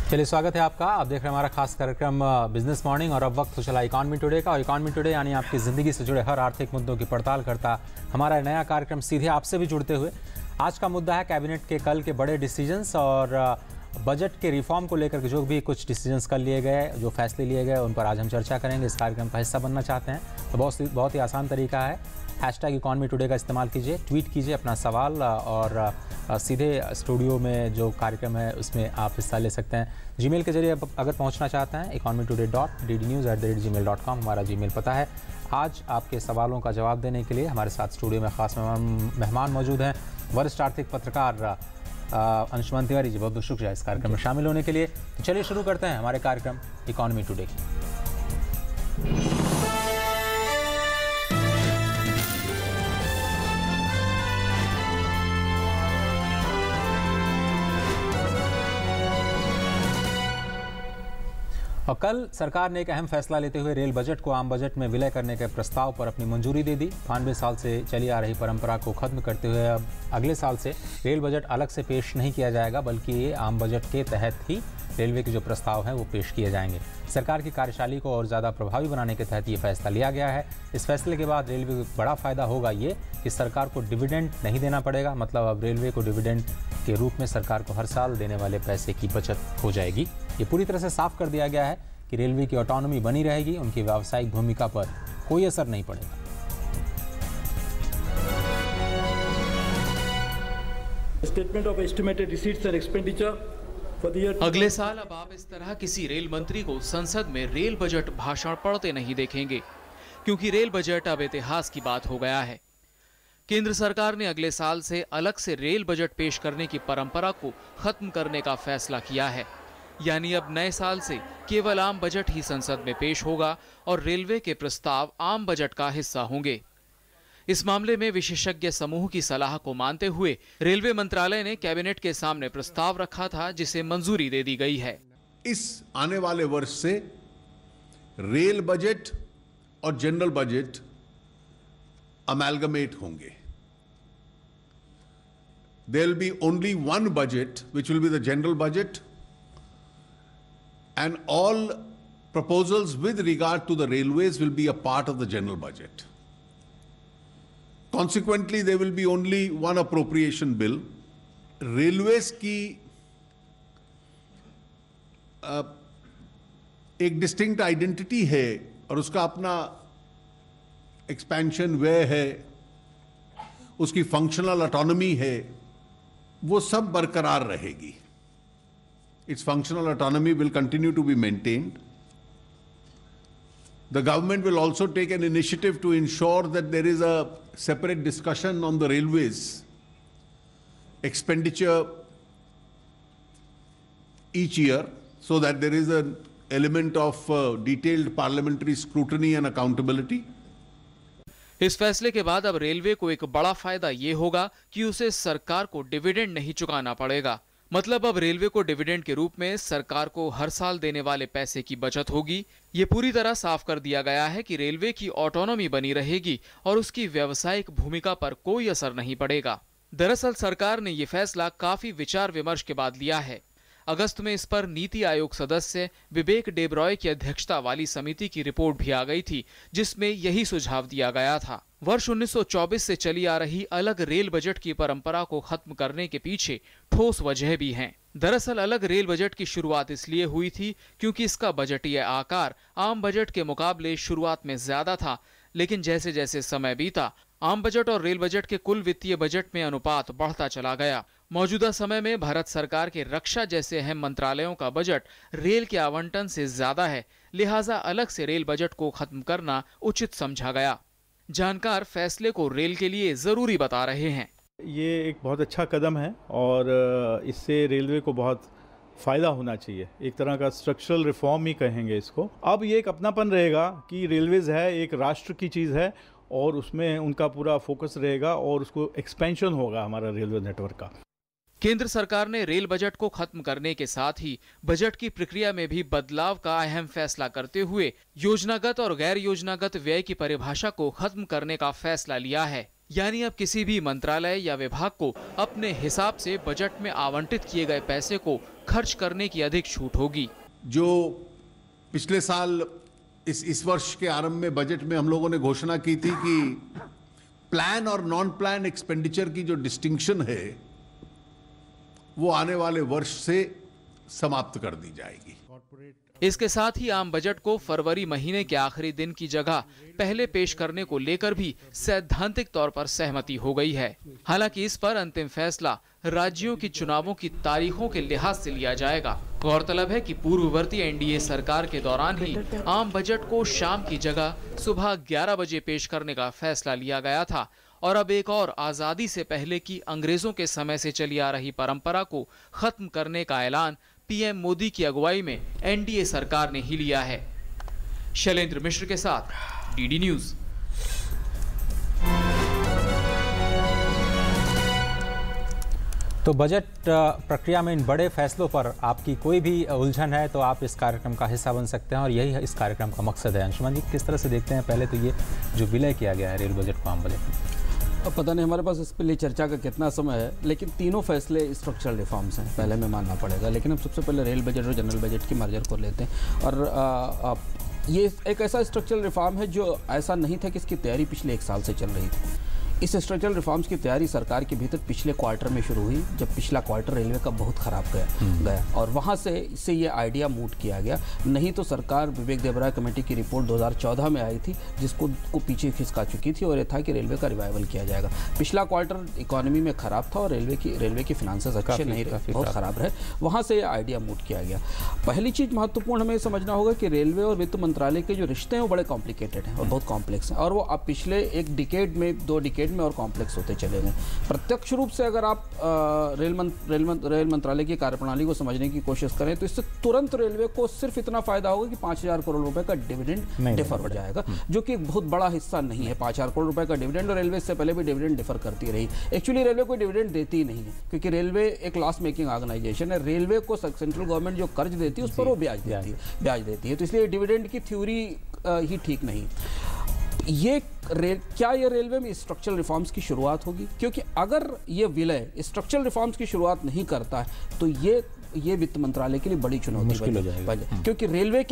चलिए, स्वागत है आपका। आप देख रहे हैं हमारा खास कार्यक्रम बिजनेस मॉर्निंग और अब वक्त हो चला इकॉनमी टुडे का। और इकॉनमी टुडे यानी आपकी ज़िंदगी से जुड़े हर आर्थिक मुद्दों की पड़ताल करता हमारा नया कार्यक्रम सीधे आपसे भी जुड़ते हुए। आज का मुद्दा है कैबिनेट के कल के बड़े डिसीजंस और बजट के रिफॉर्म को लेकर के जो भी कुछ डिसीजंस कल लिए गए, जो फैसले लिए गए, उन पर आज हम चर्चा करेंगे। इस कार्यक्रम का हिस्सा बनना चाहते हैं तो बहुत ही आसान तरीका है, हैशटैग इकॉनमी टुडे का इस्तेमाल कीजिए, ट्वीट कीजिए अपना सवाल और सीधे स्टूडियो में जो कार्यक्रम है उसमें आप हिस्सा ले सकते हैं। जीमेल के जरिए अगर पहुंचना चाहते हैं economytoday.ddnews@gmail.com हमारा जीमेल पता है। आज आपके सवालों का जवाब देने के लिए हमारे साथ स्टूडियो में खास मेहमान मौजूद हैं। वरिष्ठ आर्थिक पत्रकार अंशुमन तिवारी जी, बहुत बहुत शुक्रिया इस कार्यक्रम में शामिल होने के लिए। तो चलिए शुरू करते हैं हमारे कार्यक्रम इकॉनमी टुडे की। और कल सरकार ने एक अहम फैसला लेते हुए रेल बजट को आम बजट में विलय करने के प्रस्ताव पर अपनी मंजूरी दे दी। 92 साल से चली आ रही परंपरा को खत्म करते हुए अब अगले साल से रेल बजट अलग से पेश नहीं किया जाएगा, बल्कि ये आम बजट के तहत ही रेलवे के जो प्रस्ताव हैं वो पेश किए जाएंगे। सरकार की कार्यशैली को और ज़्यादा प्रभावी बनाने के तहत ये फैसला लिया गया है। इस फैसले के बाद रेलवे को बड़ा फ़ायदा होगा ये कि सरकार को डिविडेंड नहीं देना पड़ेगा। मतलब अब रेलवे को डिविडेंड के रूप में सरकार को हर साल देने वाले पैसे की बचत हो जाएगी। ये पूरी तरह से साफ कर दिया गया है कि रेलवे की ऑटोनॉमी बनी रहेगी, उनकी व्यावसायिक भूमिका पर कोई असर नहीं पड़ेगा। Statement of estimated receipts and expenditure for the year. अगले साल अब आप इस तरह किसी रेल मंत्री को संसद में रेल बजट भाषण पढ़ते नहीं देखेंगे, क्योंकि रेल बजट अब इतिहास की बात हो गया है। केंद्र सरकार ने अगले साल से अलग से रेल बजट पेश करने की परंपरा को खत्म करने का फैसला किया है। यानी अब नए साल से केवल आम बजट ही संसद में पेश होगा और रेलवे के प्रस्ताव आम बजट का हिस्सा होंगे। इस मामले में विशेषज्ञ समूह की सलाह को मानते हुए रेलवे मंत्रालय ने कैबिनेट के सामने प्रस्ताव रखा था, जिसे मंजूरी दे दी गई है। इस आने वाले वर्ष से रेल बजट और जनरल बजट अमैलगमेट होंगे। There will be only one budget which will be the general budget and all proposals with regard to the railways will be a part of the general budget. Consequently, there will be only one appropriation bill. Railways की एक distinct identity है और उसका अपना expansion way है, उसकी functional autonomy है, वो सब बरकरार रहेगी। Its functional autonomy will continue to be maintained. The government will also take an initiative to ensure that there is a separate discussion on the railways expenditure each year, so that there is an element of detailed parliamentary scrutiny and accountability. इस फैसले के बाद अब railway को एक बड़ा फायदा ये होगा कि उसे सरकार को डिविडेंड नहीं चुकाना पड़ेगा। मतलब अब रेलवे को डिविडेंड के रूप में सरकार को हर साल देने वाले पैसे की बचत होगी। ये पूरी तरह साफ कर दिया गया है कि रेलवे की ऑटोनॉमी बनी रहेगी और उसकी व्यावसायिक भूमिका पर कोई असर नहीं पड़ेगा। दरअसल सरकार ने ये फैसला काफी विचार विमर्श के बाद लिया है। अगस्त में इस पर नीति आयोग सदस्य विवेक डेबरॉय की अध्यक्षता वाली समिति की रिपोर्ट भी आ गई थी, जिसमें यही सुझाव दिया गया था। वर्ष 1924 से चली आ रही अलग रेल बजट की परंपरा को खत्म करने के पीछे ठोस वजह भी हैं। दरअसल अलग रेल बजट की शुरुआत इसलिए हुई थी क्योंकि इसका बजटीय आकार आम बजट के मुकाबले शुरुआत में ज्यादा था, लेकिन जैसे जैसे समय बीता आम बजट और रेल बजट के कुल वित्तीय बजट में अनुपात बढ़ता चला गया। मौजूदा समय में भारत सरकार के रक्षा जैसे अहम मंत्रालयों का बजट रेल के आवंटन से ज्यादा है, लिहाजा अलग से रेल बजट को खत्म करना उचित समझा गया। जानकार फैसले को रेल के लिए जरूरी बता रहे हैं। ये एक बहुत अच्छा कदम है और इससे रेलवे को बहुत फ़ायदा होना चाहिए। एक तरह का स्ट्रक्चरल रिफॉर्म ही कहेंगे इसको। अब ये एक अपनापन रहेगा कि रेलवेज़ है, एक राष्ट्र की चीज़ है और उसमें उनका पूरा फोकस रहेगा और उसको एक्सपेंशन होगा हमारा रेलवे नेटवर्क का। केंद्र सरकार ने रेल बजट को खत्म करने के साथ ही बजट की प्रक्रिया में भी बदलाव का अहम फैसला करते हुए योजनागत और गैर योजनागत व्यय की परिभाषा को खत्म करने का फैसला लिया है। यानी अब किसी भी मंत्रालय या विभाग को अपने हिसाब से बजट में आवंटित किए गए पैसे को खर्च करने की अधिक छूट होगी। जो पिछले साल इस वर्ष के आरंभ में बजट में हम लोगों ने घोषणा की थी कि प्लान और नॉन प्लान एक्सपेंडिचर की जो डिस्टिंक्शन है वो आने वाले वर्ष से समाप्त कर दी जाएगी। इसके साथ ही आम बजट को फरवरी महीने के आखिरी दिन की जगह पहले पेश करने को लेकर भी सैद्धांतिक तौर पर सहमति हो गई है। हालांकि इस पर अंतिम फैसला राज्यों की चुनावों की तारीखों के लिहाज से लिया जाएगा। गौरतलब है कि पूर्ववर्ती एनडीए सरकार के दौरान ही आम बजट को शाम की जगह सुबह 11 बजे पेश करने का फैसला लिया गया था और अब एक और आजादी से पहले की अंग्रेजों के समय से चली आ रही परंपरा को खत्म करने का ऐलान पीएम मोदी की अगुवाई में एनडीए सरकार ने ही लिया है। शैलेंद्र मिश्र के साथ डीडी न्यूज। तो बजट प्रक्रिया में इन बड़े फैसलों पर आपकी कोई भी उलझन है तो आप इस कार्यक्रम का हिस्सा बन सकते हैं और यही इस कार्यक्रम का मकसद है। अंशुमान जी, किस तरह से देखते हैं पहले तो ये जो विलय किया गया है रेल बजट को आम बजट में? अब पता नहीं हमारे पास इस पर लिए चर्चा का कितना समय है, लेकिन तीनों फैसले स्ट्रक्चरल रिफॉर्म्स हैं, पहले में मानना पड़ेगा। लेकिन हम सबसे पहले रेल बजट और जनरल बजट की मर्जर को लेते हैं और ये एक ऐसा स्ट्रक्चरल रिफॉर्म है जो ऐसा नहीं था कि इसकी तैयारी पिछले 1 साल से चल रही थी। इस स्ट्रक्चरल रिफॉर्म्स की तैयारी सरकार के भीतर पिछले क्वार्टर में शुरू हुई, जब पिछला क्वार्टर रेलवे का बहुत ख़राब गया और वहाँ से ये आइडिया मूव किया गया। नहीं तो सरकार विवेक देवराय कमेटी की रिपोर्ट 2014 में आई थी जिसको पीछे खिसका चुकी थी और ये था कि रेलवे का रिवाइवल किया जाएगा। पिछला क्वार्टर इकोनॉमी में ख़राब था और रेलवे की फिनांसेस अच्छे नहीं रहे, बहुत ख़राब रहे। वहाँ से ये आइडिया मूव किया गया। पहली चीज़ महत्वपूर्ण हमें समझना होगा कि रेलवे और वित्त मंत्रालय के जो रिश्ते हैं वो बड़े कॉम्प्लिकेटेड हैं और बहुत कॉम्प्लेक्स हैं और वो अब पिछले 1 डिकेड में 2 डिकेड में और कॉम्प्लेक्स होते चले गए। प्रत्यक्ष रूप से अगर आप रेल मंत्रालय की कार्यप्रणाली को समझने की कोशिश करें तो इससे तुरंत रेलवे को सिर्फ इतना फायदा होगा कि 5,000 करोड़ रुपए का डिविडेंड डिफर हो जाएगा, जो कि एक बहुत बड़ा हिस्सा नहीं है। 5,000 करोड़ रुपए का डिविडेंड, और रेलवे इससे पहले भी डिविडेंड डिफर करती रही। एक्चुअली रेलवे कोई डिविडेंड देती ही नहीं है क्योंकि रेलवे एक लॉस मेकिंग ऑर्गेनाइजेशन है। रेलवे को सेंट्रल गवर्नमेंट जो कर्ज देती है उस पर वो ब्याज देती है, तो इसलिए डिविडेंड की थ्योरी ही ठीक नहीं। क्या ये रेलवे में स्ट्रक्चरल रिफॉर्म्स की शुरुआत होगी? क्योंकि अगर ये विलय स्ट्रक्चरल रिफॉर्म्स की शुरुआत नहीं करता है तो ये वित्त मंत्रालय के लिए बड़ी चुनौती मुश्किल हो जाएगा, क्योंकि रेलवे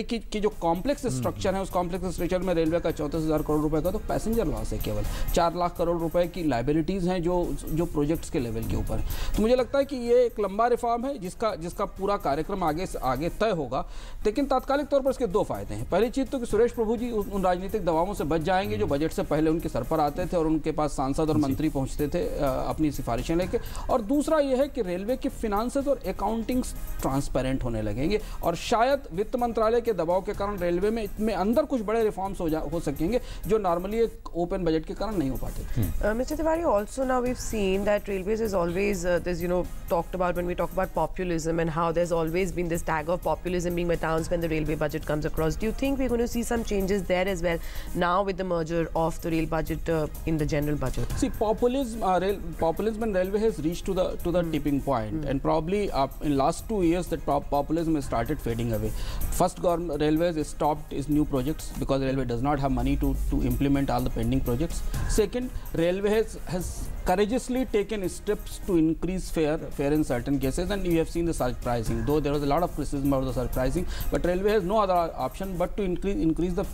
की जो कॉम्प्लेक्स स्ट्रक्चर है उस कॉम्प्लेक्स स्ट्रक्चर में रेलवे का 34,000 करोड़ रुपए का तो पैसेंजर लॉस है, केवल 4 लाख करोड़ रुपए की लाइबिलिटीज हैं जो प्रोजेक्ट्स के लेवल के ऊपर। तो मुझे लगता है कि ये एक लंबा रिफॉर्म है जिसका पूरा कार्यक्रम आगे तय होगा। लेकिन तात्कालिक तौर पर इसके 2 फायदे हैं। पहली चीज़ तो कि सुरेश प्रभु जी उन राजनीतिक दबावों से बच जाएंगे जो बजट से पहले उनके सर पर आते थे और उनके पास सांसद और मंत्री पहुंचते थे अपनी सिफारिशें लेके। और दूसरा ये है कि रेलवे के फिनांसेस और अकाउंटिंग्स ट्रांसपेरेंट होने लगेंगे और शायद वित्त मंत्रालय के दबाव के कारण रेलवे में अंदर कुछ बड़े रिफॉर्म्स हो सकेंगे जो नॉर्मली एक ओपन बजट के कारण नहीं हो पाते। Mr. Tiwari, also now we've seen that Railways is always there's talked about when we talk about populism and how there's always been this tag of populism being announced when the railway budget comes across. Do you think we're going to see some changes there as well now with the merger of the rail budget in the general budget? See, populism and railway has reached to the tipping point, and probably in last 2 years that populism has started fading away. First, Railways stopped its new projects because Railway does not have money to implement all the pending projects. Second, Railway has courageously taken steps to increase fare in certain cases, and you have seen the surge pricing. Though there was a lot of criticism about the surge pricing, but Railway has no other option but to increase the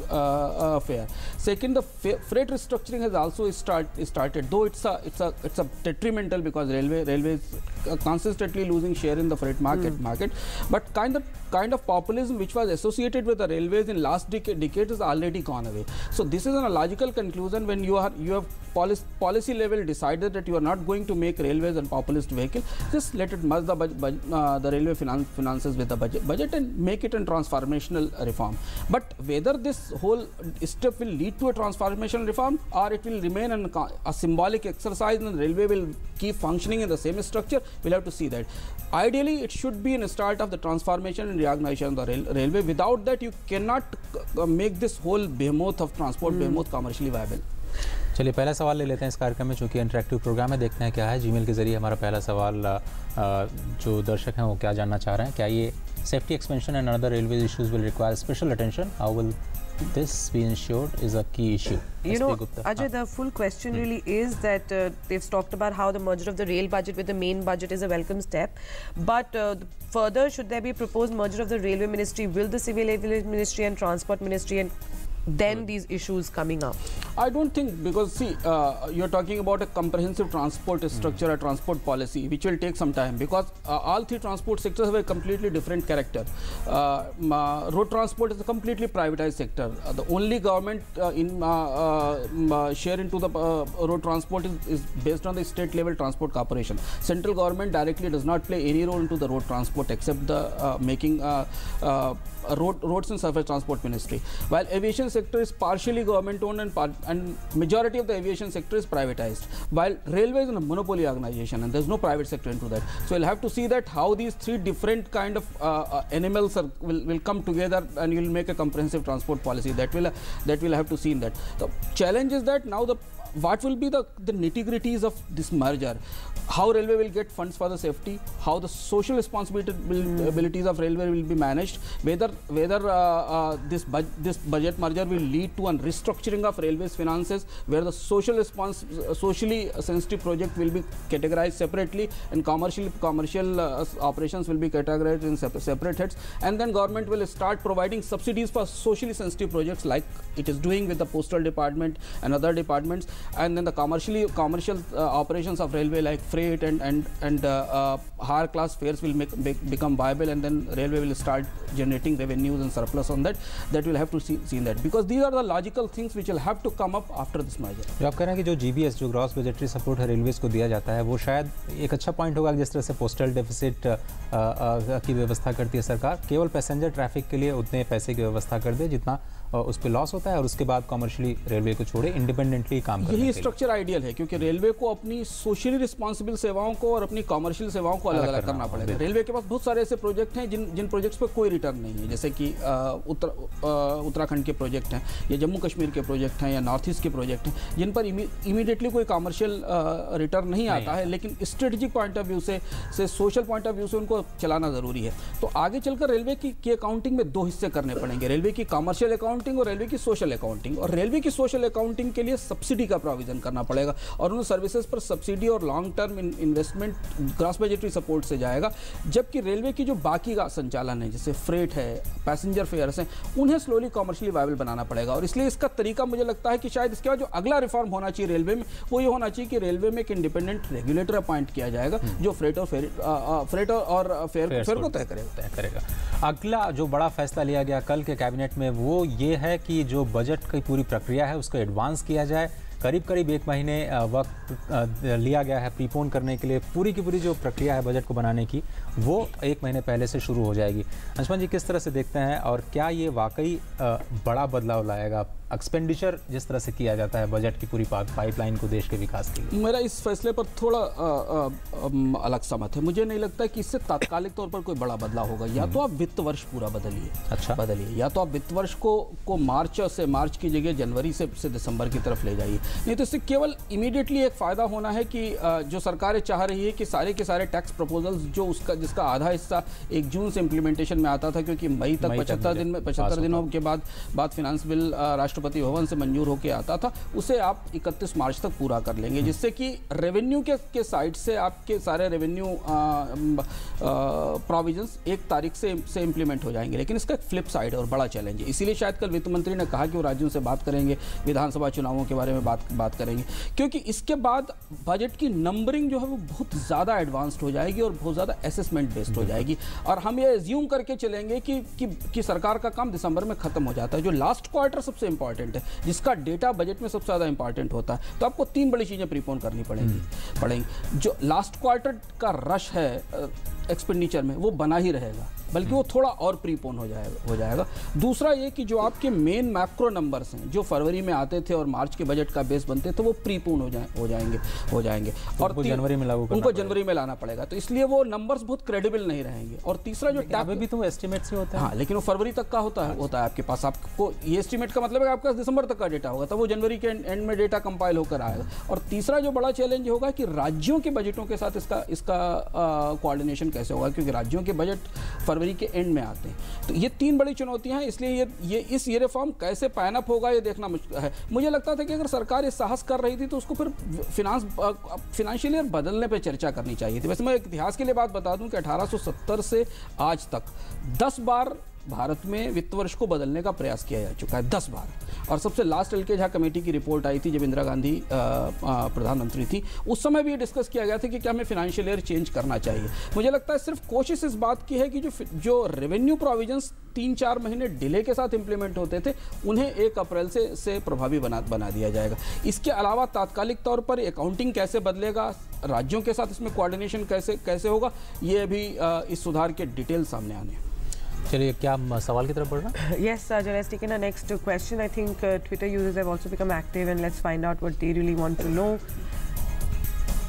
fare. Second, the freight restructuring has also started. Though it's a detrimental because Railway is consistently losing share in the freight market. But kind of populism which was associated with the railways in last decade has already gone away. So this is a logical conclusion when you have policy level decided that you are not going to make railways a populist vehicle. Just let it merge the railway finances with the budget and make it a transformational reform. But whether this whole step will lead to a transformational reform or it will remain a symbolic exercise and the railway will keep functioning in the same structure, we'll have to see that. Ideally, it should be a start of the transformation and reorganization of the railway. Without that, you cannot make this whole behemoth of transport behemoth commercially viable. चलिए पहला सवाल ले लेते हैं इस कार्यक्रम में, चूँकि इंटरेक्टिव प्रोग्राम है। देखते हैं क्या है जीमेल के जरिए। हमारा पहला सवाल जो दर्शक हैं वो क्या जानना चाह रहे हैं, क्या ये safety expansion and other railway issues will require special attention, how will this be ensured is a key issue. You know, Gupta. Ajay, the full question really is that they've talked about how the merger of the rail budget with the main budget is a welcome step. But further, should there be a proposed merger of the railway ministry, will the civil aviation ministry and transport ministry, and then these issues coming up? I don't think, because see, you're talking about a comprehensive transport structure, a transport policy, which will take some time, because all three transport sectors have a completely different character. Road transport is a completely privatized sector. The only government share into the road transport is based on the state level transport corporation. Central government directly does not play any role into the road transport except the making roads and surface transport ministry, while aviation sector is partially government owned and majority of the aviation sector is privatized, while railway is a monopoly organization and there's no private sector into that. So you'll have to see that how these three different kind of animals will come together, and you'll make a comprehensive transport policy that will have to see in that. The challenge is that now what will be the nitty-gritties of this merger, how railway will get funds for the safety, how the social responsibilities of railway will be managed, whether this budget merger will lead to a restructuring of railways finances, where the socially sensitive project will be categorized separately and commercial operations will be categorized in separate heads, and then government will start providing subsidies for socially sensitive projects like it is doing with the postal department and other departments, and then the commercial operations of railway like freight and higher class fares will become viable, and then railway will start generating revenues and surplus on that. That will have to see in that, because these are the logical things which will have to come up after this merger. जो आप कह रहे हैं कि जो GBS जो gross budgetary support है railways को दिया जाता है, वो शायद एक अच्छा पॉइंट होगा जिस तरह से पोस्टल डेफिसिट की व्यवस्था करती है सरकार, केवल पैसेंजर ट्रैफिक के लिए उतने पैसे की व्यवस्था कर दे जितना उस पर लॉस होता है, और उसके बाद कॉमर्शियली रेलवे को छोड़े इंडिपेंडेंटली काम करने के लिए। यही स्ट्रक्चर आइडियल है, क्योंकि रेलवे को अपनी सोशली रिस्पॉन्सिबल सेवाओं को और अपनी कॉमर्शियल सेवाओं को अलग अलग करना पड़ेगा। रेलवे के पास बहुत सारे ऐसे प्रोजेक्ट हैं जिन प्रोजेक्ट्स पर कोई रिटर्न नहीं है, जैसे कि उत्तराखंड के प्रोजेक्ट हैं या जम्मू कश्मीर के प्रोजेक्ट हैं या नॉर्थ ईस्ट के प्रोजेक्ट हैं, जिन पर इमीडिएटली कोई कॉमर्शियल रिटर्न नहीं आता है, लेकिन स्ट्रेटेजिक पॉइंट ऑफ व्यू से सोशल पॉइंट ऑफ व्यू से उनको चलाना ज़रूरी है। तो आगे चलकर रेलवे की अकाउंटिंग में दो हिस्से करने पड़ेंगे, रेलवे की कॉमर्शियल अकाउंटिंग और रेलवे की सोशल अकाउंटिंग। और रेलवे की सोशल अकाउंटिंग के लिए सब्सिडी का प्रोविजन करना पड़ेगा, और उन सर्विसेज पर सब्सिडी और long term investment gross budgetary support से जाएगा, जबकि रेलवे की जो बाकी का संचालन है, जैसे फ्रेट है, पैसेंजर फेयर्स हैं, उन्हें स्लोली कॉमर्शियली वायबल बनाना पड़ेगा। और इसलिए इसका तरीका मुझे लगता है कि शायद इसके बाद जो अगला रिफॉर्म होना चाहिए रेलवे में, वो ये होना चाहिए कि रेलवे में एक इंडिपेंडेंट रेगुलेटर अपॉइंट किया जाएगा जो फ्रेट और फेयर को तय करेगा। अगला जो बड़ा फैसला लिया गया कल के कैबिनेट में, वो ये है कि जो बजट की पूरी प्रक्रिया है उसको एडवांस किया जाए। करीब 1 महीने वक्त लिया गया है प्रीपोन करने के लिए। पूरी की पूरी जो प्रक्रिया है बजट को बनाने की, वो 1 महीने पहले से शुरू हो जाएगी। अंशुमन जी, किस तरह से देखते हैं, और क्या ये वाकई बड़ा बदलाव लाएगा? एक्सपेंडिचर जिस तरह से किया जाता है बजट की पूरी पाइपलाइन को देश के विकास के लिए, मेरा इस फैसले पर थोड़ा अलग समझ है। मुझे नहीं लगता कि इससे तात्कालिक तौर पर कोई बड़ा बदलाव होगा। या तो आप वित्त वर्ष पूरा बदलिए, या तो आप वित्त वर्ष को मार्च की जगह जनवरी से दिसंबर की तरफ ले जाइए। नहीं तो इससे केवल इमीडिएटली एक फ़ायदा होना है कि जो सरकारें चाह रही है कि सारे के सारे टैक्स प्रपोजल्स जिसका आधा हिस्सा 1 जून से इम्प्लीमेंटेशन में आता था, क्योंकि मई तक 75 दिनों के बाद फिनांस बिल राष्ट्रपति भवन से मंजूर होकर आता था, उसे आप 31 मार्च तक पूरा कर लेंगे, जिससे कि रेवेन्यू के साइड से आपके सारे रेवेन्यू प्रोविजंस 1 तारीख से इम्प्लीमेंट हो जाएंगे। लेकिन इसका एक फ्लिप साइड और बड़ा चैलेंज है। इसीलिए शायद कल वित्त मंत्री ने कहा कि वो राज्यों से बात करेंगे, विधानसभा चुनावों के बारे में बात करेंगे, क्योंकि इसके बाद बजट की नंबरिंग जो है वो बहुत ज़्यादा एडवांस्ड हो जाएगी और बहुत ज़्यादा असेसमेंट बेस्ड हो जाएगी। और हम ये एज्यूम करके चलेंगे कि सरकार का काम दिसंबर में खत्म हो जाता है। जो लास्ट क्वार्टर सबसे इंपॉर्टेंट है, जिसका डेटा बजट में सबसे ज़्यादा इंपॉर्टेंट होता है, तो आपको 3 बड़ी चीज़ें प्रीपोन करनी पड़ेंगी। जो लास्ट क्वार्टर का रश है एक्सपेंडिचर में, वो बना ही रहेगा, बल्कि वो थोड़ा और प्रीपोन हो जाएगा। दूसरा ये कि जो आपके मेन मैक्रो नंबर्स हैं, जो फरवरी में आते थे और मार्च के बजट का बेस बनते थे, वो प्रीपोन हो जाएंगे और उनको जनवरी में लाना पड़ेगा। तो इसलिए वो नंबर्स बहुत क्रेडिबल नहीं रहेंगे। और तीसरा जो अभी भी तो एस्टिमेट से होता है, हाँ, लेकिन वो फरवरी तक का होता है आपके पास। आपको ये एस्टिमेट का मतलब है आपके पास दिसंबर तक का डेटा होगा, तब वो जनवरी के एंड में डेटा कंपाइल होकर आएगा। और तीसरा जो बड़ा चैलेंज होगा कि राज्यों के बजटों के साथ इसका कोऑर्डिनेशन कैसे होगा, क्योंकि राज्यों के बजट फरवरी के एंड में आते हैं। तो ये 3 बड़ी चुनौतियां हैं, इसलिए ये रिफॉर्म कैसे पैन अप होगा ये देखना मुश्किल है। मुझे लगता था कि अगर सरकार ये साहस कर रही थी तो उसको फिर फिनेंशियल ईयर बदलने पर चर्चा करनी चाहिए थी। वैसे मैं इतिहास के लिए बात बता दूं कि 1870 से आज तक 10 बार भारत में वित्त वर्ष को बदलने का प्रयास किया जा चुका है, 10 बार। और सबसे लास्ट एल के झा कमेटी की रिपोर्ट आई थी जब इंदिरा गांधी प्रधानमंत्री थी, उस समय भी ये डिस्कस किया गया था कि क्या हमें फाइनेंशियल ईयर चेंज करना चाहिए। मुझे लगता है सिर्फ कोशिश इस बात की है कि जो रेवेन्यू प्रोविजंस 3-4 महीने डिले के साथ इंप्लीमेंट होते थे उन्हें 1 अप्रैल से प्रभावी बना दिया जाएगा। इसके अलावा तात्कालिक तौर पर अकाउंटिंग कैसे बदलेगा, राज्यों के साथ इसमें कोऑर्डिनेशन कैसे होगा, ये अभी इस सुधार के डिटेल सामने आने हैं। चलिए, क्या हम सवाल की तरफ बढ़ रहे हैं? Yes, Sajal has taken our next question. I think Twitter users have also become active, and let's find out what they really want to know.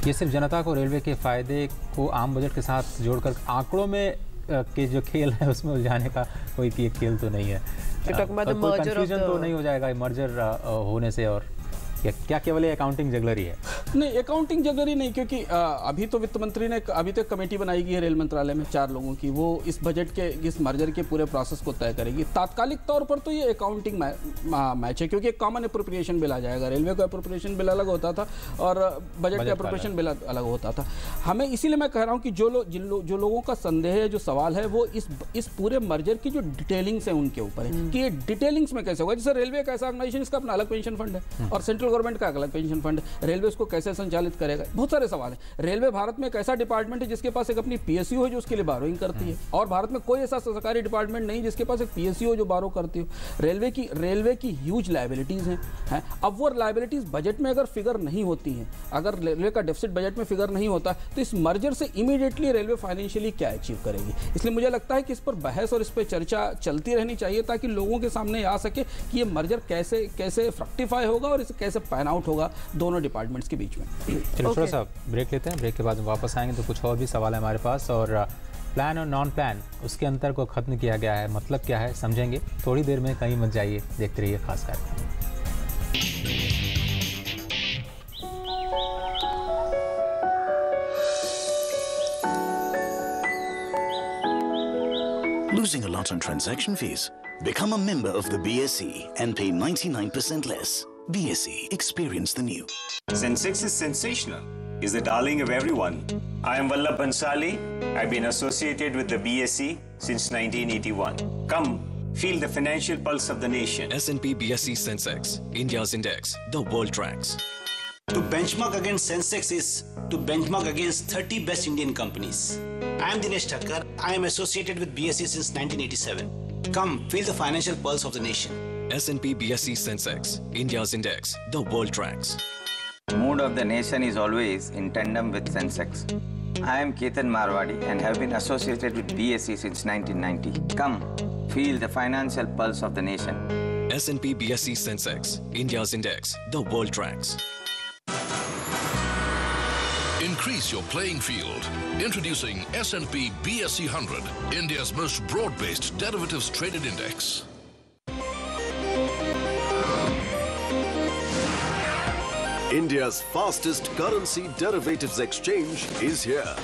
ये सिर्फ जनता को रेलवे के फायदे को आम बजट के साथ जोड़कर आंकड़ों में के जो खेल है उसमें उलझाने का कोई खेल तो नहीं है। कोई कंफ्यूजन तो नहीं हो जाएगा मर्जर होने से, और क्या केवल अकाउंटिंग जगलरी है? नहीं, अकाउंटिंग जगलरी नहीं, क्योंकि अभी तो वित्त मंत्री ने अभी तक कमेटी बनाई गई है रेल मंत्रालय में 4 लोगों की, वो इस बजट के इस मर्जर के पूरे प्रोसेस को तय करेगी। तात्कालिक तौर पर तो ये अकाउंटिंग मैच है, क्योंकि एक कॉमन अप्रोप्रिएशन बिल आ जाएगा। रेलवे का अप्रोप्रिएशन बिल अलग होता था और बजट का अप्रोप्रिएशन बिल अलग होता था। हमें इसीलिए मैं कह रहा हूँ कि जो लोगों का संदेह है, जो सवाल है, वो इस पूरे मर्जर की जो डिटेलिंग्स है उनके ऊपर है कि ये डिटेलिंग्स में कैसे होगा। जैसे रेलवे एक ऐसा ऑर्गेनाइजेशन, इसका अपना अलग पेंशन फंड है और सेंट्रल गवर्नमेंट का अलग पेंशन फंड, रेलवे उसको कैसे संचालित करेगा, बहुत सारे सवाल हैं। रेलवे भारत में एक ऐसा डिपार्टमेंट है जिसके पास एक अपनी पीएसयू है जो उसके लिए बारोइंग करती है, और भारत में कोई ऐसा सरकारी डिपार्टमेंट नहीं जिसके पास एक पीएसयू हो जो बारो करती हो। रेलवे की ह्यूज लायबिलिटीज हैं। अब वो लायबिलिटीज बजट में अगर फिगर नहीं होती हैं, अगर रेलवे का डेफिसिट बजट में फिगर नहीं होता, तो इस मर्जर से इमीडिएटली रेलवे फाइनेंशियली क्या अचीव करेगी। इसलिए मुझे लगता है कि इस पर बहस और इस पर चर्चा चलती रहनी चाहिए, ताकि लोगों के सामने आ सके कि ये मर्जर कैसे फ्रक्टिफाई होगा और इसे कैसे पैन आउट होगा दोनों डिपार्टमेंट्स के बीच में। चलो थोड़ा सा ब्रेक लेते हैं, ब्रेक के बाद वापस आएंगे तो कुछ और भी सवाल है हमारे पास। और प्लान और नॉन प्लान, उसके अंतर को खत्म किया गया है, मतलब क्या है समझेंगे थोड़ी देर में। कहीं मत जाइए, देखते रहिए खास कार्यक्रम। Losing a lot on transaction fees? Become a member of the BSE and pay 99% less. BSE, experience the new. Sensex is sensational. Is the darling of everyone. I am Vallabh Bansali. I've been associated with the BSE since 1981. Come, feel the financial pulse of the nation. S&P BSE Sensex, India's index, the world tracks. To benchmark against Sensex is to benchmark against 30 best Indian companies. I am Dinesh Thakkar. I am associated with BSE since 1987. Come, feel the financial pulse of the nation. S&P BSE Sensex, India's index, the world tracks. Mood of the nation is always in tandem with Sensex. I am Ketan Marwadi and have been associated with BSE since 1990. Come, feel the financial pulse of the nation. S&P BSE Sensex, India's index, the world tracks. Increase your playing field. Introducing S&P BSE 100, India's most broad-based derivatives traded index. India's fastest currency derivatives exchange is here.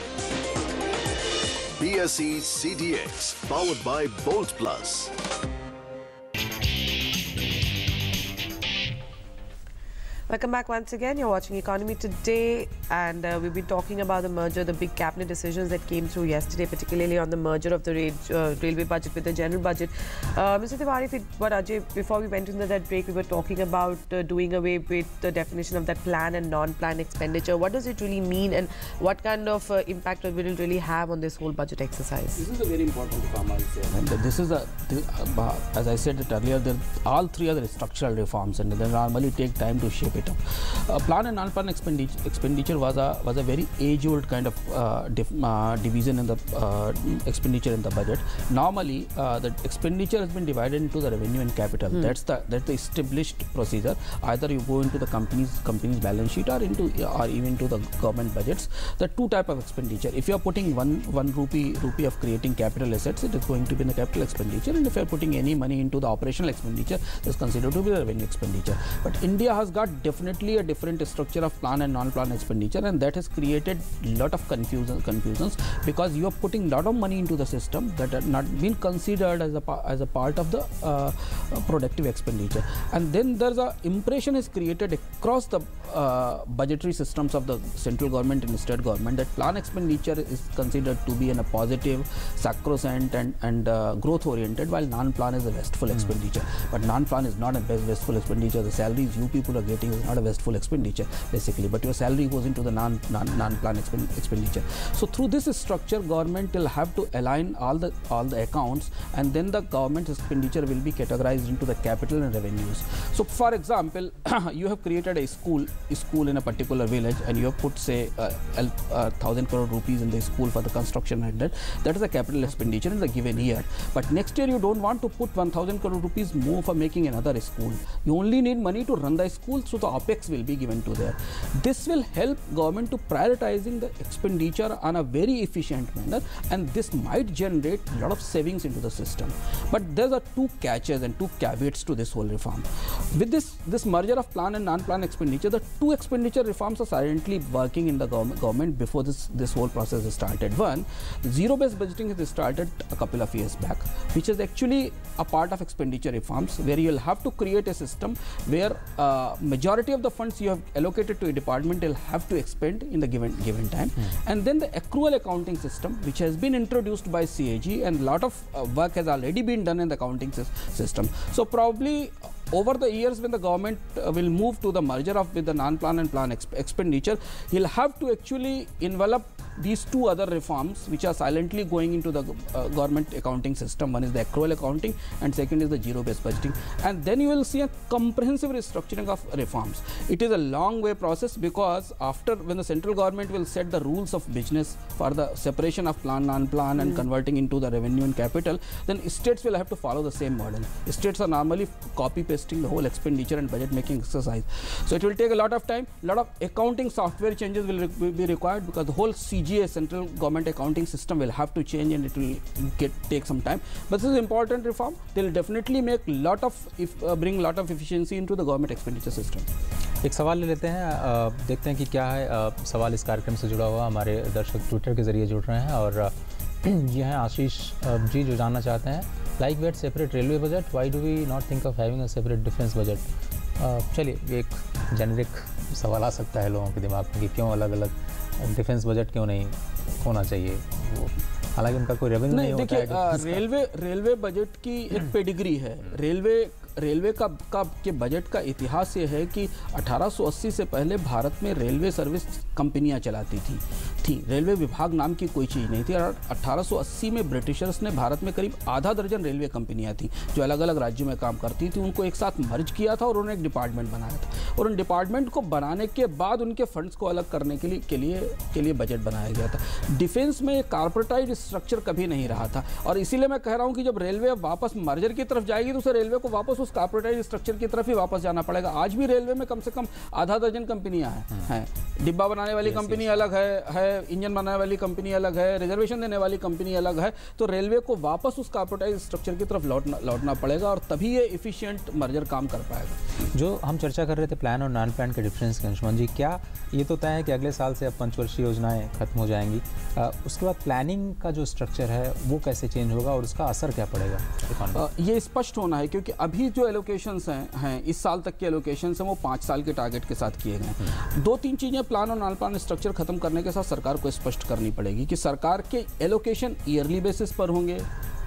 BSE CDX, powered by Bolt Plus. Welcome back once again. You're watching Economy Today, and we've been talking about the merger, the big cabinet decisions that came through yesterday, particularly on the merger of the railway budget with the general budget. Mr. Tiwari, Ajay, before we went into that break, we were talking about doing away with the definition of that plan and non-plan expenditure. What does it really mean, and what kind of impact will it really have on this whole budget exercise? This is a very important reform, I'll say. And this is as I said it earlier, all 3 are the structural reforms, and they normally take time to shape it up. Plan and non-plan expenditure was a very age-old kind of division in the expenditure in the budget. Normally, the expenditure has been divided into the revenue and capital. That's the established procedure. Either you go into the company's balance sheet or even to the government budgets. There are 2 types of expenditure. If you are putting one rupee of creating capital assets, it is going to be in the capital expenditure, and if you are putting any money into the operational expenditure, it is considered to be the revenue expenditure. But India has got definitely a different structure of plan and non-plan expenditure, and that has created lot of confusions because you are putting lot of money into the system that are not been considered as a part of the productive expenditure, and then there's a impression is created across the budgetary systems of the central government and state government that plan expenditure is considered to be in a positive, sacrosanct and growth oriented, while non-plan is a wasteful expenditure. But non-plan is not a wasteful expenditure. The salaries you people are getting is not a wasteful expenditure basically, but your salary goes into the non-plan expenditure. So through this structure, government will have to align all the accounts, and then the government expenditure will be categorized into the capital and revenues. So for example, you have created a school in a particular village, and you have put say 1,000 crore rupees in the school for the construction and that is a capital expenditure in the given year. But next year you don't want to put 1,000 crore rupees more for making another school. You only need money to run the school, so the OPEX will be given to there. This will help government to prioritizing the expenditure on a very efficient manner, and this might generate a lot of savings into the system. But there are two catches and two caveats to this whole reform. With this merger of plan and non-plan expenditure, the two expenditure reforms are silently working in the government before this whole process started. One, zero-based budgeting has started a couple of years back, which is actually a part of expenditure reforms, where you will have to create a system where majority of the funds you have allocated to a department will have to expend in the given time. And then the accrual accounting system, which has been introduced by CAG, and a lot of work has already been done in the accounting system. So probably over the years, when the government will move to the merger with the non-plan and plan expenditure, he'll have to actually envelop these two other reforms which are silently going into the government accounting system. One is the accrual accounting and second is the zero-based budgeting, and then you will see a comprehensive restructuring of reforms. It is a long way process, because after when the central government will set the rules of business for the separation of plan, non-plan and converting into the revenue and capital, then states will have to follow the same model. States are normally copy-pasting the whole expenditure and budget making exercise. So it will take a lot of time, a lot of accounting software changes will be required, because the whole CGA, central government accounting system, will have to change, and it will take some time. But this is important reform. They will definitely make bring lot of efficiency into the government expenditure system. एक सवाल ले लेते हैं, देखते हैं कि क्या है सवाल इस कार्यक्रम से जुड़ा हुआ। हमारे दर्शक ट्विटर के जरिए जुड़ रहे हैं, और ये हैं आशीष जी जो जानना चाहते हैं, like we had separate railway budget, why do we not think of having a separate defence budget. चलिए, एक जेनरिक सवाल आ सकता है लोगों के दिमाग में कि क्यों अलग अलग डिफेंस बजट क्यों नहीं होना चाहिए, हालांकि उनका कोई रेवेन्यू नहीं होता है। रेलवे बजट की एक पेडिग्री है। रेलवे का के बजट का इतिहास ये है कि 1880 से पहले भारत में रेलवे सर्विस कंपनियां चलाती थी। रेलवे विभाग नाम की कोई चीज़ नहीं थी, और 1880 में ब्रिटिशर्स ने भारत में करीब आधा दर्जन रेलवे कंपनियां थी जो अलग अलग राज्यों में काम करती थी, उनको एक साथ मर्ज किया था और उन्होंने एक डिपार्टमेंट बनाया था, और उन डिपार्टमेंट को बनाने के बाद उनके फंड्स को अलग करने के लिए बजट बनाया गया था। डिफेंस में कारपोरेटाइज स्ट्रक्चर कभी नहीं रहा था, और इसीलिए मैं कह रहा हूँ कि जब रेलवे वापस मर्जर की तरफ जाएगी तो उसे रेलवे को वापस उस कारपोरेटाइज स्ट्रक्चर की तरफ ही वापस जाना पड़ेगा। आज भी रेलवे में कम से कम आधा दर्जन कंपनियां हैं। डिब्बा बनाने वाली कंपनी अलग है, इंजन बनाने वाली कंपनी अलग है, रिजर्वेशन देने वाली कंपनी अलग है। तो रेलवे को वापस उस कारपोरेटाइज स्ट्रक्चर की तरफ लौटना पड़ेगा, और तभी ये एफिशिएंट मर्जर काम कर पाएगा। जो हम चर्चा कर रहे थे प्लान और नॉन प्लान के डिफरेंस के, अंशुमन जी, क्या ये तो तय है कि अगले साल से अब पंचवर्षीय योजनाएं खत्म हो जाएंगी, उसके बाद प्लानिंग का जो स्ट्रक्चर है वो कैसे चेंज होगा और उसका असर क्या पड़ेगा? ये स्पष्ट होना है, क्योंकि अभी जो एलोकेशंस हैं इस साल तक के एलोकेशंस हैं वो 5 साल के टारगेट के साथ किए गए हैं। 2-3 चीज़ें प्लान और नॉन प्लान स्ट्रक्चर खत्म करने के साथ सरकार को स्पष्ट करनी पड़ेगी कि सरकार के एलोकेशन ईयरली बेसिस पर होंगे,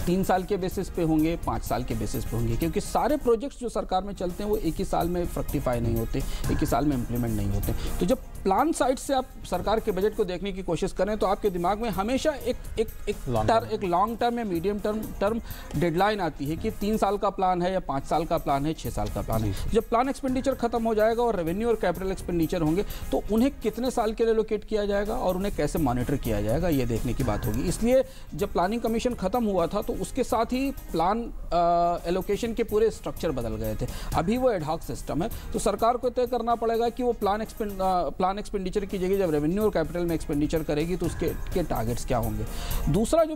3 साल के बेसिस पे होंगे, 5 साल के बेसिस पे होंगे, क्योंकि सारे प्रोजेक्ट्स जो सरकार में चलते हैं वो एक ही साल में फ्रक्टिफाई नहीं होते, एक ही साल में इम्प्लीमेंट नहीं होते। तो जब प्लान साइड से आप सरकार के बजट को देखने की कोशिश करें तो आपके दिमाग में हमेशा एक लॉन्ग टर्म या मीडियम टर्म डेडलाइन आती है कि 3 साल का प्लान है या 5 साल का प्लान है, 6 साल का प्लान है। जब प्लान एक्सपेंडिचर खत्म हो जाएगा और रेवेन्यू और कैपिटल एक्सपेंडिचर होंगे तो उन्हें कितने साल के लिए एलोकेट किया जाएगा और उन्हें कैसे मॉनिटर किया जाएगा, ये देखने की बात होगी। इसलिए जब प्लानिंग कमीशन खत्म हुआ था तो उसके साथ ही प्लान एलोकेशन के पूरे स्ट्रक्चर बदल गए थे। अभी वो एडहॉक सिस्टम है, तो सरकार को तय करना पड़ेगा कि वो प्लान प्लान एक्सपेंडिचर की जगह जब रेवेन्यू और कैपिटल में एक्सपेंडिचर करेगी तो उसके के टारगेट्स क्या होंगे। दूसरा जो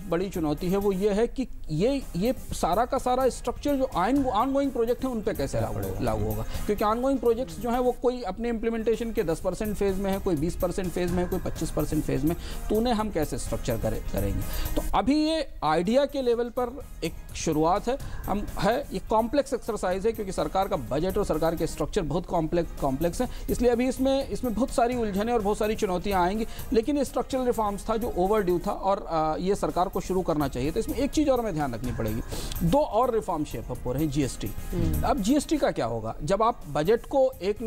बड़ी चुनौती है वो ये है कि ये सारा का सारा स्ट्रक्चर जो ऑनगोइंग प्रोजेक्ट है उन पे कैसे लागू होगा, क्योंकि ऑनगोइंग प्रोजेक्ट्स जो है वो कोई अपने इंप्लीमेंटेशन के 10% फेज में है, कोई 20% फेज में है, कोई 25% फेज में, तो उन्हें हम कैसे स्ट्रक्चर करेंगे। तो अभी ये आइडिया के लेवल पर एक शुरुआत है, ये कॉम्प्लेक्स एक्सरसाइज है, क्योंकि सरकार का बजट और सरकार के स्ट्रक्चर बहुत कॉम्प्लेक्स है, इसलिए अभी इसमें बहुत सारी उलझनें और बहुत सारी चुनौतियां आएंगी। लेकिन ये स्ट्रक्चरल रिफॉर्म्स था जो ओवरड्यू था और ये सरकार को शुरू करना चाहिए। तो इसमें एक चीज़ और हमें ध्यान रखनी पड़ेगी, 2 और रिफॉर्म शेप अप हो रहे हैं। जीएसटी, अब जीएसटी का क्या होगा जब आप बजट को 1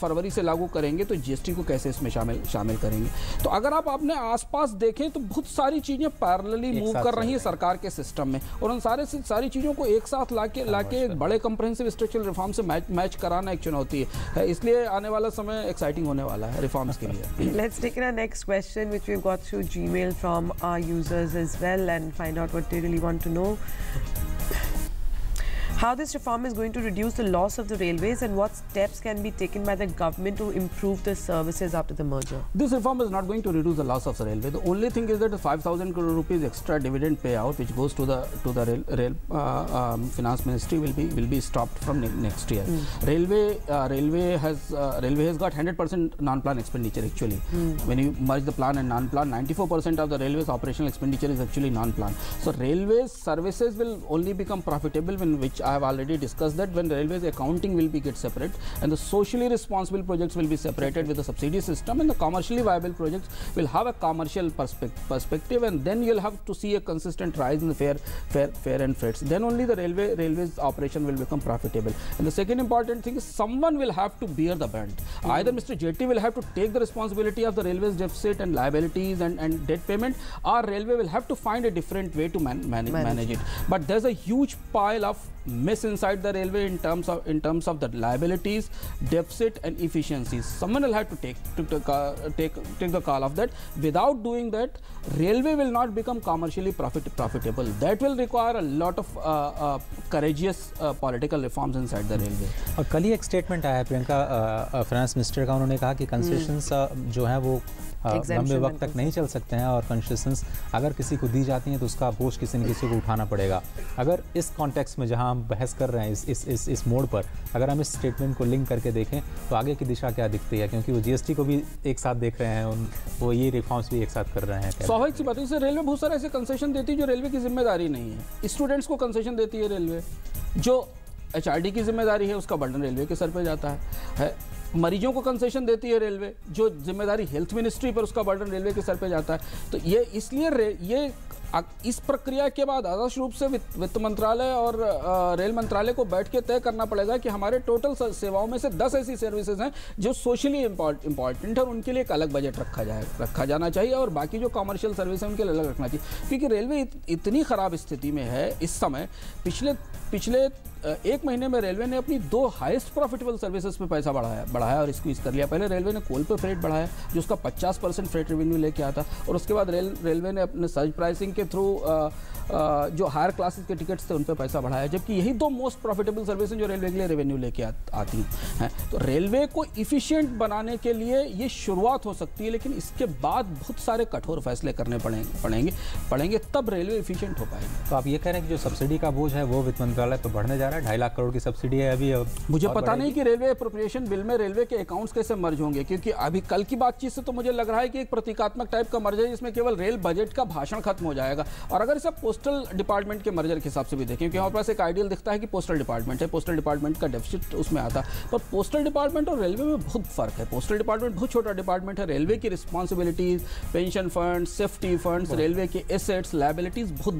फरवरी से लागू करेंगे, तो जीएसटी को कैसे इसमें शामिल करेंगे। तो अगर आप अपने आसपास देखें तो बहुत सारी चीज़ें पैरेलली मूव कर रही हैं सरकार के सिस्टम में, और उन सारी चीज़ों को एक साथ लाके एक बड़े कंप्रेहेंसिव स्ट्रक्चरल रिफॉर्म से मैच कराना एक चुनौती है। इसलिए आने वाला समय एक्साइटिंग होने वाला है रिफॉर्म्स के लिए। Let's take in our next question, which we've got through Gmail from our users as well, and find out what they really want to know. How this reform is going to reduce the loss of the railways, and what steps can be taken by the government to improve the services after the merger? This reform is not going to reduce the loss of the railway. The only thing is that the 5,000 crore rupees extra dividend payout, which goes to the rail finance ministry, will be stopped from next year. Railway has got 100% non-plan expenditure actually. When you merge the plan and non-plan, 94% of the railways operational expenditure is actually non-plan. So railways services will only become profitable which I have already discussed, that when railways accounting will get separate, and the socially responsible projects will be separated with the subsidy system, and the commercially viable projects will have a commercial perspective, and then you'll have to see a consistent rise in the fare and freights. Then only the railways operation will become profitable. And the second important thing is someone will have to bear the brunt. Either Mr. Jaitley will have to take the responsibility of the railways deficit and liabilities and debt payment, or railway will have to find a different way to manage it. But there's a huge pile of mess inside the railway in terms of the liabilities, deficit and efficiencies. Someone will have to take the call of that. Without doing that, railway will not become commercially profitable. That will require a lot of courageous political reforms inside the railway. और कल ही एक statement आया Priyanka finance minister का, उन्होंने कहा कि concessions जो है वो लंबे वक्त तक नहीं चल सकते हैं, और कंसेशंस अगर किसी को दी जाती हैं तो उसका बोझ किसी न किसी को उठाना पड़ेगा। अगर इस कॉन्टेक्स्ट में जहां हम बहस कर रहे हैं इस मोड़ पर, अगर हम इस स्टेटमेंट को लिंक करके देखें तो आगे की दिशा क्या दिखती है, क्योंकि वो जीएसटी को भी एक साथ देख रहे हैं, वो ये रिफॉर्म्स भी एक साथ कर रहे हैं। स्वाभाविक सी बात है, रेलवे बहुत सारे ऐसे कंसेशन देती है जो रेलवे की जिम्मेदारी नहीं है। स्टूडेंट्स को कंसेशन देती है रेलवे, जो HRD की जिम्मेदारी है उसका बर्डन रेलवे के सर पे जाता है। मरीजों को कंसेशन देती है रेलवे, जो जिम्मेदारी हेल्थ मिनिस्ट्री पर, उसका बर्डन रेलवे के सर पे जाता है। तो ये इसलिए ये इस प्रक्रिया के बाद आदर्श रूप से वित्त मंत्रालय और रेल मंत्रालय को बैठ के तय करना पड़ेगा कि हमारे टोटल सेवाओं में से 10 ऐसी सर्विसेज हैं जो सोशली इंपॉर्टेंट है, और उनके लिए एक अलग बजट रखा जाना चाहिए, और बाकी जो कमर्शियल सर्विस है उनके लिए अलग रखना चाहिए। क्योंकि रेलवे इतनी ख़राब स्थिति में है इस समय। पिछले 1 महीने में रेलवे ने अपनी 2 हाईएस्ट प्रॉफिटेबल सर्विसेज पे पैसा बढ़ाया और स्क्वीज कर लिया। पहले रेलवे ने कोल पे फ्रेट बढ़ाया, जो उसका 50% फ्रेट रेवेन्यू लेके आता, और उसके बाद रेलवे ने अपने सर्ज प्राइसिंग के थ्रू जो हायर क्लासेस के टिकट्स थे उन पे पैसा बढ़ाया, जबकि यही 2 मोस्ट प्रॉफिटेबल सर्विस जो रेलवे के लिए रेवेन्यू लेके आती हैं। तो रेलवे को इफिशिएंट बनाने के लिए ये शुरुआत हो सकती है, लेकिन इसके बाद बहुत सारे कठोर फैसले करने पड़ेंगे, तब रेलवे इफिशिएंट हो पाएगी। तो आप ये कह रहे हैं कि जो सब्सिडी का बोझ है वो वित्त मंत्रालय पर बढ़ने जा रहा है, 2.5 लाख करोड़ की सब्सिडी है अभी। मुझे पता नहीं कि रेलवे एप्रोप्रिएशन बिल में रेलवे के अकाउंट्स कैसे मर्ज होंगे, क्योंकि अभी कल की बातचीत से तो मुझे लग रहा है कि एक प्रतीकात्मक टाइप का मर्ज है जिसमें केवल रेल बजट का भाषण खत्म हो जाएगा। और अगर इसे पोस्टल डिपार्टमेंट के मर्जर के हिसाब से भी देखें, क्योंकि हमारे पास एक आइडियल दिखता है कि पोस्टल डिपार्टमेंट है, पोस्टल डिपार्टमेंट का डेफिसिट उसमें आता, पर पोस्टल डिपार्टमेंट और रेलवे में बहुत फर्क है। पोस्टल डिपार्टमेंट बहुत छोटा डिपार्टमेंट है, रेलवे की responsibilities, pension fund, safety funds, railway के एसेट्स, लायबिलिटीज बहुत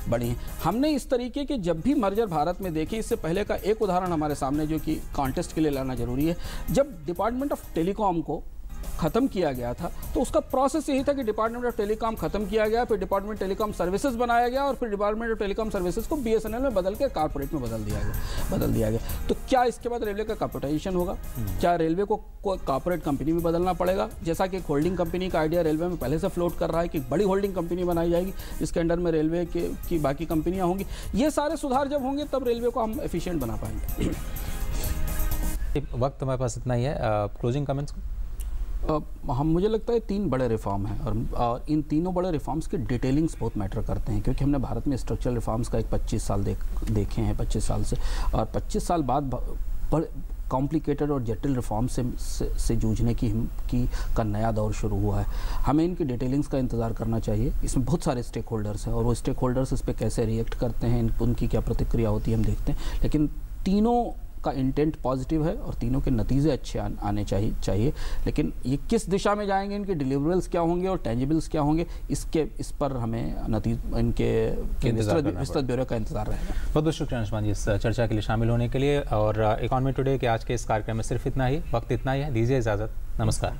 बड़ी हैं। हमने इस तरीके के जब भी मर्जर भारत में देखे, इससे पहले का एक उदाहरण हमारे सामने जो कि कॉन्टेस्ट के लिए लाना जरूरी है, जब डिपार्टमेंट ऑफ टेलीकॉम को खत्म किया गया था तो उसका प्रोसेस यही था कि डिपार्टमेंट ऑफ टेलीकॉम खत्म किया गया, फिर डिपार्टमेंट टेलीकॉम सर्विसेज बनाया गया, और फिर डिपार्टमेंट ऑफ टेलीकॉम सर्विसेज को BSNL में बदल के कॉर्पोरेट में बदल दिया गया। तो क्या इसके बाद रेलवे का कॉर्पोरेटाइजेशन होगा? क्या रेलवे को कॉर्पोरेट कंपनी में बदलना पड़ेगा? जैसा कि एक होल्डिंग कंपनी का आइडिया रेलवे में पहले से फ्लोट कर रहा है कि बड़ी होल्डिंग कंपनी बनाई जाएगी जिसके अंडर में रेलवे की बाकी कंपनियां होंगी। ये सारे सुधार जब होंगे तब रेलवे को हम एफिशिएंट बना पाएंगे। वक्त हमारे पास इतना ही है। Closing comments. हम मुझे लगता है 3 बड़े रिफॉर्म हैं और इन तीनों बड़े रिफॉर्म्स के डिटेलिंग्स बहुत मैटर करते हैं, क्योंकि हमने भारत में स्ट्रक्चरल रिफॉर्म्स का एक 25 साल देखे हैं 25 साल से, और 25 साल बाद कॉम्प्लिकेटेड और जटिल रिफॉर्म से जूझने का नया दौर शुरू हुआ है। हमें इनकी डिटेलिंग्स का इंतज़ार करना चाहिए। इसमें बहुत सारे स्टेक होल्डर्स हैं और वो स्टेक होल्डर्स इस पर कैसे रिएक्ट करते हैं, उनकी क्या प्रतिक्रिया होती है हम देखते हैं, लेकिन तीनों का इंटेंट पॉजिटिव है और तीनों के नतीजे अच्छे आने चाहिए। लेकिन ये किस दिशा में जाएंगे, इनके डिलीवरेबल्स क्या होंगे और टेंजिबल्स क्या होंगे, इस पर हमें इनके विस्तृत ब्यूरो का इंतजार रहेगा। बहुत बहुत शुक्रिया अंशुमान जी इस चर्चा के लिए शामिल होने के लिए। और इकोनॉमी टुडे के आज के इस कार्यक्रम में सिर्फ इतना ही, वक्त इतना ही है, दीजिए इजाज़त, नमस्कार।